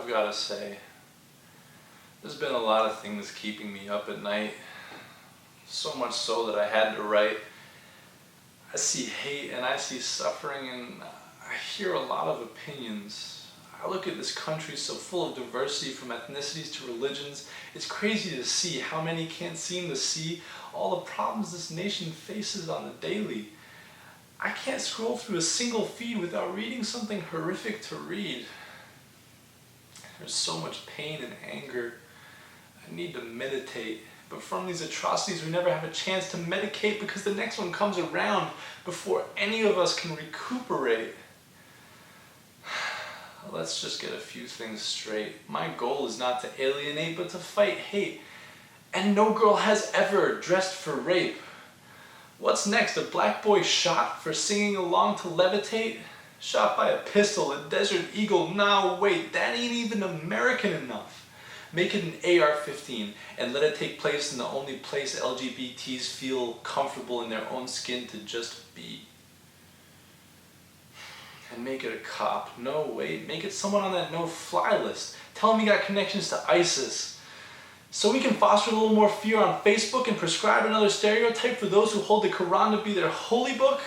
I've got to say, there's been a lot of things keeping me up at night. So much so that I had to write. I see hate and I see suffering and I hear a lot of opinions. I look at this country so full of diversity from ethnicities to religions. It's crazy to see how many can't seem to see all the problems this nation faces on the daily. I can't scroll through a single feed without reading something horrific to read. There's so much pain and anger. I need to meditate. But from these atrocities, we never have a chance to medicate because the next one comes around before any of us can recuperate. Let's just get a few things straight. My goal is not to alienate, but to fight hate. And no girl has ever dressed for rape. What's next? A black boy shot for singing along to Levitate? Shot by a pistol, a Desert Eagle? Nah, wait, that ain't even American enough. Make it an AR-15 and let it take place in the only place LGBTs feel comfortable in their own skin to just be. And make it a cop. No, wait, make it someone on that no-fly list. Tell him you got connections to ISIS. So we can foster a little more fear on Facebook and prescribe another stereotype for those who hold the Quran to be their holy book?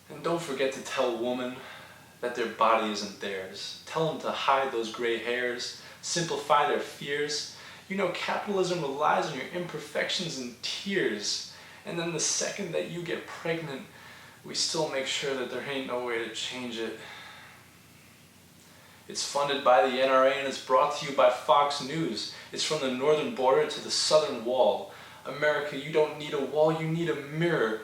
And don't forget to tell a woman that their body isn't theirs. Tell them to hide those gray hairs, simplify their fears. You know, capitalism relies on your imperfections and tears. And then the second that you get pregnant, we still make sure that there ain't no way to change it. It's funded by the NRA and it's brought to you by Fox News. It's from the northern border to the southern wall. America, you don't need a wall, you need a mirror.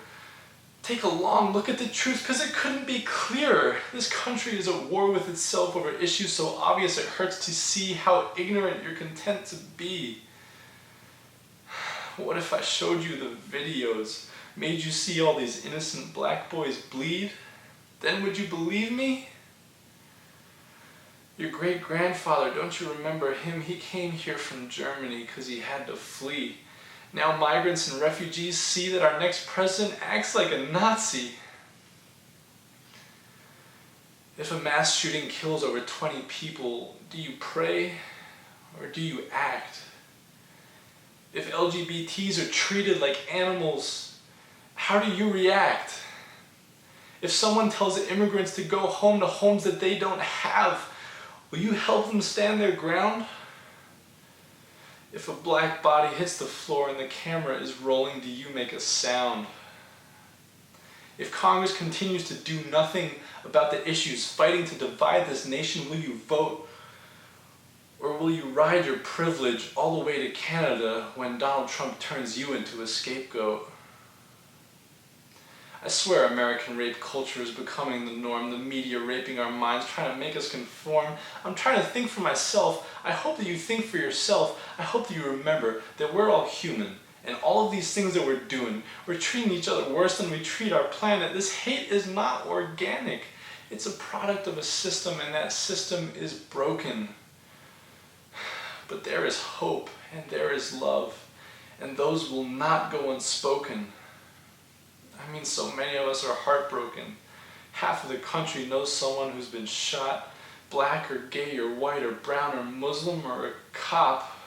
Take a long look at the truth because it couldn't be clearer. This country is at war with itself over issues so obvious it hurts to see how ignorant you're content to be. What if I showed you the videos, made you see all these innocent black boys bleed? Then would you believe me? Your great-grandfather, don't you remember him? He came here from Germany because he had to flee. Now migrants and refugees see that our next president acts like a Nazi. If a mass shooting kills over 20 people, do you pray or do you act? If LGBTs are treated like animals, how do you react? If someone tells immigrants to go home to homes that they don't have, will you help them stand their ground? If a black body hits the floor and the camera is rolling, do you make a sound? If Congress continues to do nothing about the issues fighting to divide this nation, will you vote? Or will you ride your privilege all the way to Canada when Donald Trump turns you into a scapegoat? I swear American rape culture is becoming the norm, the media raping our minds, trying to make us conform. I'm trying to think for myself. I hope that you think for yourself. I hope that you remember that we're all human. And all of these things that we're doing, we're treating each other worse than we treat our planet. This hate is not organic. It's a product of a system, and that system is broken. But there is hope, and there is love, and those will not go unspoken. I mean, so many of us are heartbroken. Half of the country knows someone who's been shot, black or gay or white or brown or Muslim or a cop.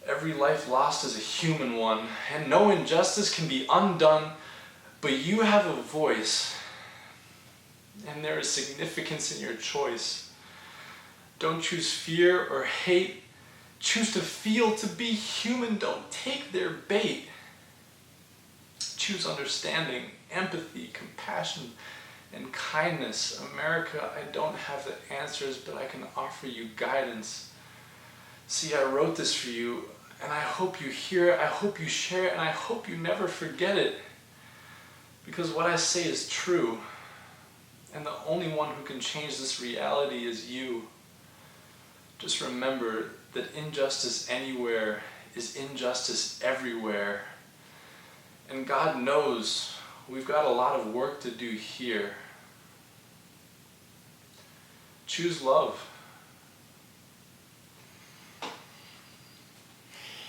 Every life lost is a human one, and no injustice can be undone, but you have a voice, and there is significance in your choice. Don't choose fear or hate. Choose to feel, to be human. Don't take their bait. Choose understanding, empathy, compassion, and kindness. America, I don't have the answers, but I can offer you guidance. See, I wrote this for you, and I hope you hear it, I hope you share it, and I hope you never forget it. Because what I say is true, and the only one who can change this reality is you. Just remember that injustice anywhere is injustice everywhere. And God knows we've got a lot of work to do here. Choose love.